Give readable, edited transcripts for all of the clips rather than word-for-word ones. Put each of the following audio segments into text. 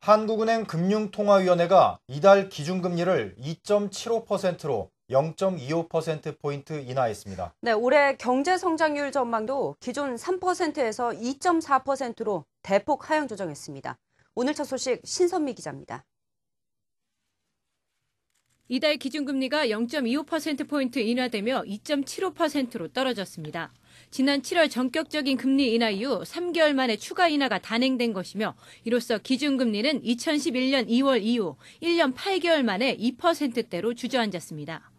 한국은행 금융통화위원회가 이달 기준금리를 2.75%로 0.25%포인트 인하했습니다. 네, 올해 경제 성장률 전망도 기존 3%에서 2.4%로 대폭 하향 조정했습니다. 오늘 첫 소식 신선미 기자입니다. 이달 기준금리가 0.25%포인트 인하되며 2.75%로 떨어졌습니다. 지난 7월 전격적인 금리 인하 이후 3개월 만에 추가 인하가 단행된 것이며 이로써 기준금리는 2011년 2월 이후 1년 8개월 만에 2%대로 주저앉았습니다.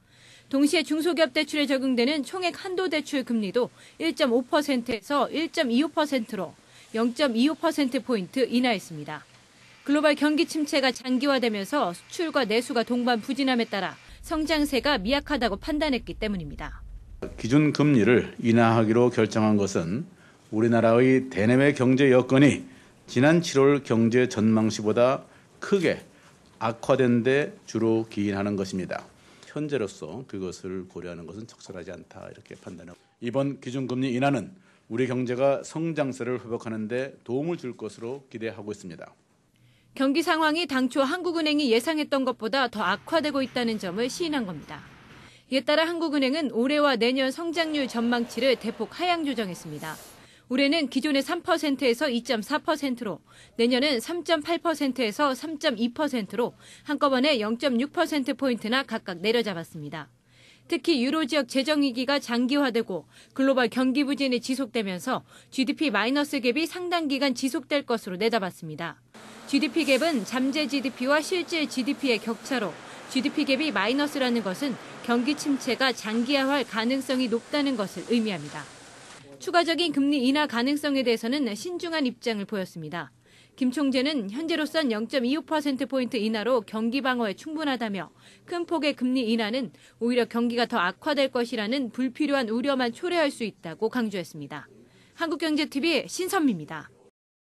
동시에 중소기업 대출에 적용되는 총액 한도 대출 금리도 1.5%에서 1.25%로 0.25%포인트 인하했습니다. 글로벌 경기 침체가 장기화되면서 수출과 내수가 동반 부진함에 따라 성장세가 미약하다고 판단했기 때문입니다. 기준금리를 인하하기로 결정한 것은 우리나라의 대내외 경제 여건이 지난 7월 경제 전망시보다 크게 악화된 데 주로 기인하는 것입니다. 현재로서 그것을 고려하는 것은 적절하지 않다 이렇게 판단합니다. 이번 기준금리 인하는 우리 경제가 성장세를 회복하는 데 도움을 줄 것으로 기대하고 있습니다. 경기 상황이 당초 한국은행이 예상했던 것보다 더 악화되고 있다는 점을 시인한 겁니다. 이에 따라 한국은행은 올해와 내년 성장률 전망치를 대폭 하향 조정했습니다. 올해는 기존의 3%에서 2.4%로, 내년은 3.8%에서 3.2%로 한꺼번에 0.6%포인트나 각각 내려잡았습니다. 특히 유로 지역 재정위기가 장기화되고 글로벌 경기 부진이 지속되면서 GDP 마이너스 갭이 상당 기간 지속될 것으로 내다봤습니다. GDP 갭은 잠재 GDP와 실질 GDP의 격차로 GDP 갭이 마이너스라는 것은 경기 침체가 장기화할 가능성이 높다는 것을 의미합니다. 추가적인 금리 인하 가능성에 대해서는 신중한 입장을 보였습니다. 김 총재는 현재로선 0.25%포인트 인하로 경기 방어에 충분하다며 큰 폭의 금리 인하는 오히려 경기가 더 악화될 것이라는 불필요한 우려만 초래할 수 있다고 강조했습니다. 한국경제TV 신선미입니다.